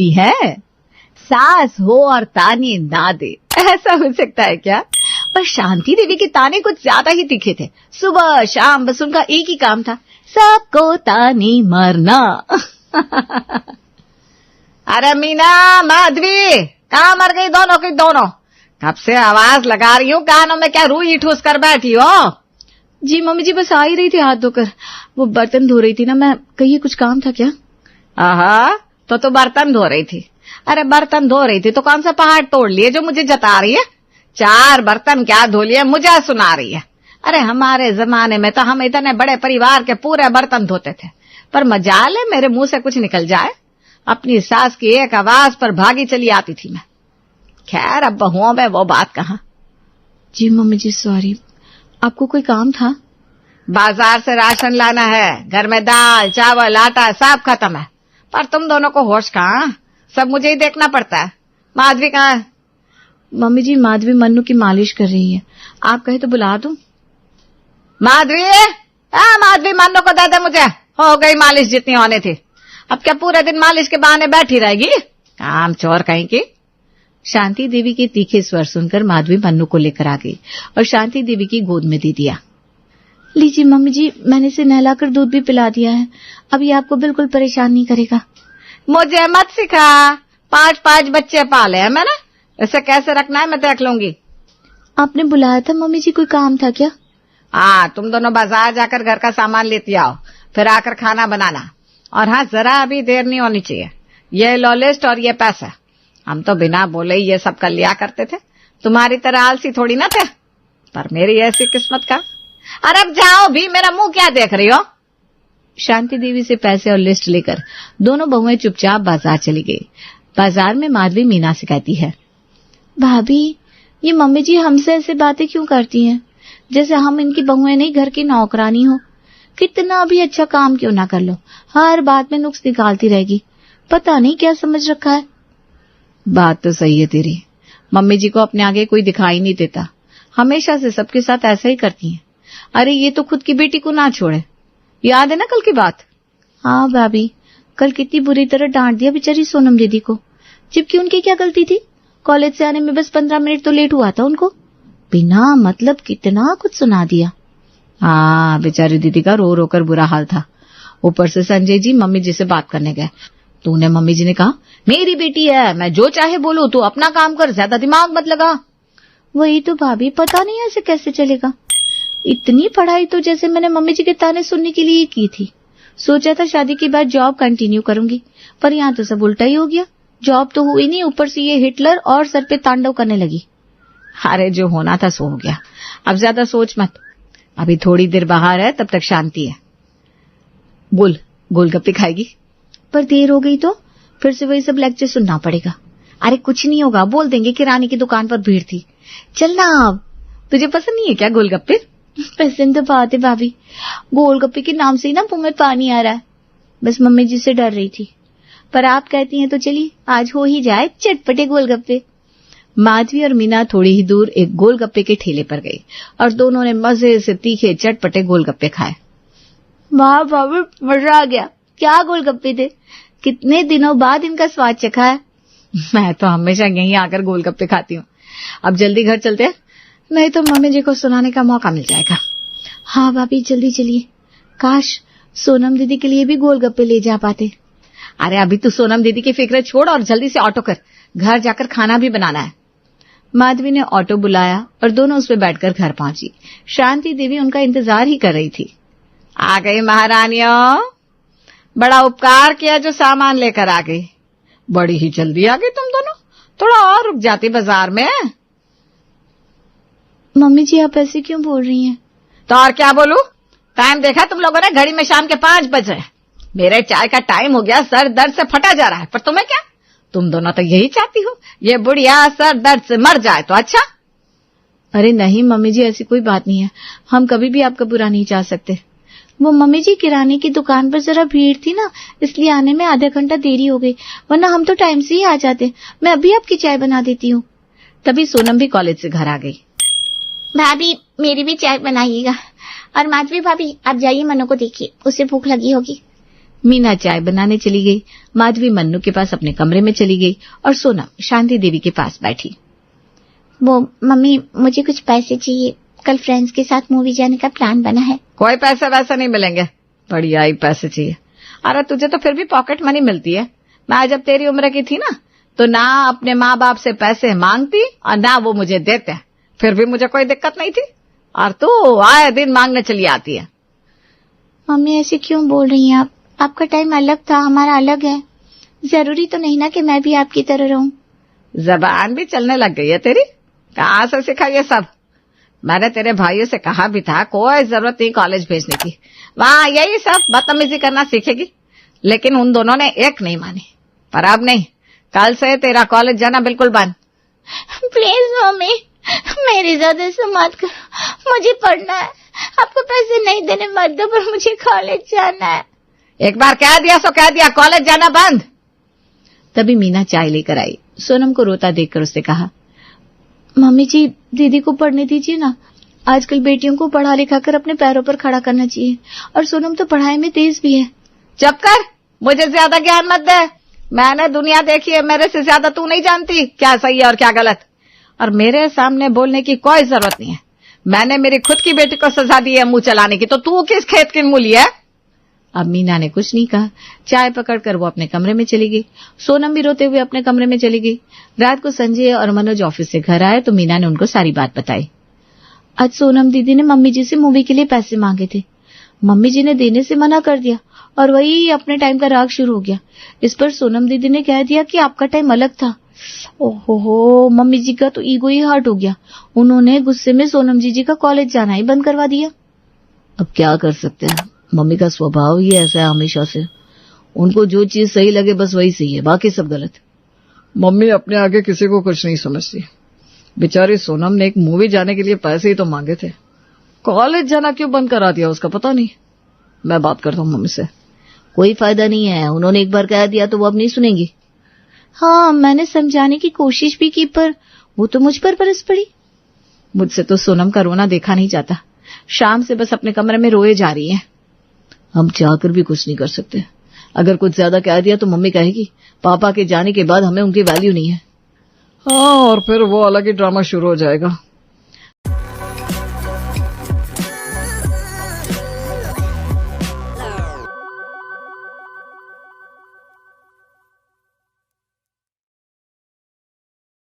बेटी है, सास हो और ताने ना दे, ऐसा हो सकता है क्या? पर शांति देवी के ताने कुछ ज्यादा ही तीखे थे। सुबह शाम बस उनका एक ही काम था, सबको ताने मारना। अरे मीना, माधवी, कहाँ मर गई दोनों की दोनों? कब से आवाज लगा रही हूँ, कानों में क्या रूई ठूस कर बैठी हो? जी मम्मी जी, बस आ ही रही थी हाथ धोकर, वो बर्तन धो रही थी ना मैं। कहिए, कुछ काम था क्या? आहा, तो बर्तन धो रही थी। अरे बर्तन धो रही थी तो कौन सा पहाड़ तोड़ लिए जो मुझे जता रही है? 4 बर्तन क्या धो लिए, मुझे सुना रही है। अरे हमारे जमाने में तो हम इतने बड़े परिवार के पूरे बर्तन धोते थे, पर मजाल है मेरे मुंह से कुछ निकल जाए। अपनी सास की एक आवाज पर भागी चली आती थी मैं। खैर, अब बहुओं में वो बात कहाँ। जी मम्मी जी, सॉरी। आपको कोई काम था? बाजार से राशन लाना है, घर में दाल चावल आटा सब खत्म है, पर तुम दोनों को होश कहाँ? सब मुझे ही देखना पड़ता है। माधवी कहाँ है? मम्मी जी, माधवी मन्नू की मालिश कर रही है, आप कहे तो बुला दूं? माधवी, माधवी, मन्नू को दे दे मुझे, हो गई मालिश जितनी होने थी। अब क्या पूरे दिन मालिश के बहाने बैठी रहेगी? काम चोर कहीं की। शांति देवी के तीखे स्वर सुनकर माधवी मन्नू को लेकर आ गई और शांति देवी की गोद में दे दिया। लीजिए मम्मी जी, मैंने इसे नहलाकर दूध भी पिला दिया है, अब ये आपको बिल्कुल परेशान नहीं करेगा। मुझे मत सिखा, 5 बच्चे पाले हैं मैंने, इसे कैसे रखना है मैं देख लूंगी। आपने बुलाया था मम्मी जी, कोई काम था क्या? हाँ, तुम दोनों बाजार जाकर घर का सामान लेती आओ, फिर आकर खाना बनाना। और हाँ, जरा अभी देर नहीं होनी चाहिए। ये लो लिस्ट और ये पैसा। हम तो बिना बोले ही ये सब कर लिया करते थे, तुम्हारी तरह आलसी थोड़ी ना थे, पर मेरी ऐसी किस्मत का। अरे अब जाओ भी, मेरा मुंह क्या देख रही हो? शांति देवी से पैसे और लिस्ट लेकर दोनों बहुएं चुपचाप बाजार चली गई। बाजार में माधवी मीना से कहती है, भाभी, ये मम्मी जी हमसे ऐसे बातें क्यों करती हैं, जैसे हम इनकी बहुएं नहीं, घर की नौकरानी हो। कितना भी अच्छा काम क्यों ना कर लो, हर बात में नुक्स निकालती रहेगी, पता नहीं क्या समझ रखा है। बात तो सही है तेरी, मम्मी जी को अपने आगे कोई दिखाई नहीं देता, हमेशा से सबके साथ ऐसा ही करती हैं। अरे ये तो खुद की बेटी को ना छोड़े, याद है ना कल की बात? हाँ भाभी, कल कितनी बुरी तरह डांट दिया बेचारी सोनम दीदी को, जबकि उनकी क्या गलती थी? कॉलेज से आने में बस 15 मिनट तो लेट हुआ था उनको, बिना मतलब कितना कुछ सुना दिया। हाँ, बेचारी दीदी का रो रो कर बुरा हाल था। ऊपर से संजय जी मम्मी जी से बात करने गए, तो उन्हें मम्मी जी ने कहा, मेरी बेटी है, मैं जो चाहे बोलूं, तू अपना काम कर, ज्यादा दिमाग मत लगा। वही तो भाभी, पता नहीं ऐसे कैसे चलेगा। इतनी पढ़ाई तो जैसे मैंने मम्मी जी के ताने सुनने के लिए की थी। सोचा था शादी के बाद जॉब कंटिन्यू करूंगी, पर यहाँ तो सब उल्टा ही हो गया। जॉब तो हुई नहीं, ऊपर से ये हिटलर और सर पे तांडव करने लगी। अरे जो होना था सो हो गया, अब ज्यादा सोच मत। अभी थोड़ी देर बाहर है, तब तक शांति है। बोल, गोलगप्पे खाएगी? पर देर हो गई तो फिर से वही सब लेक्चर सुनना पड़ेगा। अरे कुछ नहीं होगा, बोल देंगे किराने की दुकान पर भीड़ थी। चलना अब, तुझे पसंद नहीं है क्या गोलगप्पे? पसंद तो बात है भाभी, गोलगप्पे के नाम से ही ना मुंह में पानी आ रहा है। बस मम्मी जी से डर रही थी, पर आप कहती हैं तो चलिए आज हो ही जाए चटपटे गोलगप्पे। माधवी और मीना थोड़ी ही दूर एक गोलगप्पे के ठेले पर गई और दोनों ने मजे से तीखे चटपटे गोलगप्पे खाए। वाह भाभी, मजा आ गया, क्या गोलगप्पे थे, कितने दिनों बाद इनका स्वाद चखा है। मैं तो हमेशा यहीं आकर गोलगप्पे खाती हूँ। अब जल्दी घर चलते हैं, नहीं तो मम्मी जी को सुनाने का मौका मिल जाएगा। हाँ भाभी, जल्दी चलिए, काश सोनम दीदी के लिए भी गोलगप्पे ले जा पाते। अरे अभी तू सोनम दीदी की फिक्र छोड़ और जल्दी से ऑटो कर, घर जाकर खाना भी बनाना है। माधवी ने ऑटो बुलाया और दोनों उस पर बैठकर घर पहुंची। शांति देवी उनका इंतजार ही कर रही थी। आ गई महारानियों, बड़ा उपकार किया जो सामान लेकर आ गई। बड़ी ही जल्दी आ गई तुम दोनों, थोड़ा और रुक जाती बाजार में। मम्मी जी आप ऐसे क्यों बोल रही हैं? तो और क्या बोलूं, टाइम देखा तुम लोगों ने, घड़ी में शाम के 5 बज रहे। मेरे चाय का टाइम हो गया, सर दर्द से फटा जा रहा है, पर तुम्हें क्या, तुम दोनों तो यही चाहती हो ये बुढ़िया सर दर्द से मर जाए तो अच्छा। अरे नहीं मम्मी जी, ऐसी कोई बात नहीं है, हम कभी भी आपका बुरा नहीं चाह सकते। वो मम्मी जी किराने की दुकान पर जरा भीड़ थी ना, इसलिए आने में आधा घंटा देरी हो गई, वरना हम तो टाइम से ही आ जाते। मैं अभी आपकी चाय बना देती हूँ। तभी सोनम भी कॉलेज से घर आ गई। भाभी मेरी भी चाय बनाइएगा, और माधवी भाभी आप जाइए, मनु को देखिए, उसे भूख लगी होगी। मीना चाय बनाने चली गई, माधवी मन्नू के पास अपने कमरे में चली गई और सोनम शांति देवी के पास बैठी। वो मम्मी, मुझे कुछ पैसे चाहिए, कल फ्रेंड्स के साथ मूवी जाने का प्लान बना है। कोई पैसे वैसे नहीं मिलेंगे, बढ़िया ही पैसे चाहिए। अरे तुझे तो फिर भी पॉकेट मनी मिलती है। मैं जब तेरी उम्र की थी ना, तो ना अपने माँ बाप से पैसे मांगती और ना वो मुझे देते, फिर भी मुझे कोई दिक्कत नहीं थी, और तू आए दिन मांगने चली आती है। मम्मी ऐसे क्यों बोल रही हैं आप? आपका टाइम अलग था, हमारा अलग है। जरूरी तो नहीं ना कि मैं भी आपकी तरह रहूं। जबान भी चलने लग गई है तेरी, कहाँ से सीखा ये सब? मैंने तेरे भाइयों से कहा भी था कोई जरूरत नहीं कॉलेज भेजने की, वहाँ यही सब बदतमीजी करना सीखेगी, लेकिन उन दोनों ने एक नहीं मानी। पर अब नहीं, कल से तेरा कॉलेज जाना बिल्कुल बंद। प्लीज मम्मी, मेरी ज्यादा से मत करो, मुझे पढ़ना है। आपको पैसे नहीं देने मत दो, पर मुझे कॉलेज जाना है। एक बार कह दिया सो कह दिया, कॉलेज जाना बंद। तभी मीना चाय लेकर आई। सोनम को रोता देखकर उसने कहा, मम्मी जी दीदी को पढ़ने दीजिए ना, आजकल बेटियों को पढ़ा लिखा कर अपने पैरों पर खड़ा करना चाहिए, और सोनम तो पढ़ाई में तेज भी है। चुप कर, मुझे ज्यादा ज्ञान मत दे। मैंने दुनिया देखी है, मेरे से ज्यादा तू नहीं जानती क्या सही है और क्या गलत, और मेरे सामने बोलने की कोई जरूरत नहीं है। मैंने मेरी खुद की बेटी को सजा दी है मुंह चलाने की, तो तू किस खेत की मूली है? अब मीना ने कुछ नहीं कहा। चाय पकड़कर वो अपने कमरे में चली गई। सोनम भी रोते हुए अपने कमरे में चली गई। रात को संजय और मनोज ऑफिस से घर आए तो मीना ने उनको सारी बात बताई। आज सोनम दीदी ने मम्मी जी से मूवी के लिए पैसे मांगे थे, मम्मी जी ने देने से मना कर दिया, और वही अपने टाइम का राग शुरू हो गया। इस पर सोनम दीदी ने कह दिया कि आपका टाइम अलग था। ओहो, मम्मी जी का तो ईगो ही हर्ट हो गया। उन्होंने गुस्से में सोनम जी का कॉलेज जाना ही बंद करवा दिया। अब क्या कर सकते हैं, मम्मी का स्वभाव ही ऐसा है हमेशा से। उनको जो चीज सही लगे बस वही सही है, बाकी सब गलत। मम्मी अपने आगे किसी को कुछ नहीं समझती। बेचारी सोनम ने एक मूवी जाने के लिए पैसे ही तो मांगे थे, कॉलेज जाना क्यों बंद करा दिया उसका पता नहीं। मैं बात करता हूँ मम्मी से। कोई फायदा नहीं है, उन्होंने एक बार कह दिया तो वो अब नहीं सुनेंगी। हाँ, मैंने समझाने की कोशिश भी की, पर वो तो मुझ पर बरस पड़ी। मुझसे तो सोनम का रोना देखा नहीं जाता, शाम से बस अपने कमरे में रोए जा रही है। हम चाहकर भी कुछ नहीं कर सकते। अगर कुछ ज्यादा कह दिया तो मम्मी कहेगी पापा के जाने के बाद हमें उनकी वैल्यू नहीं है। हाँ, और फिर वो अलग ही ड्रामा शुरू हो जाएगा।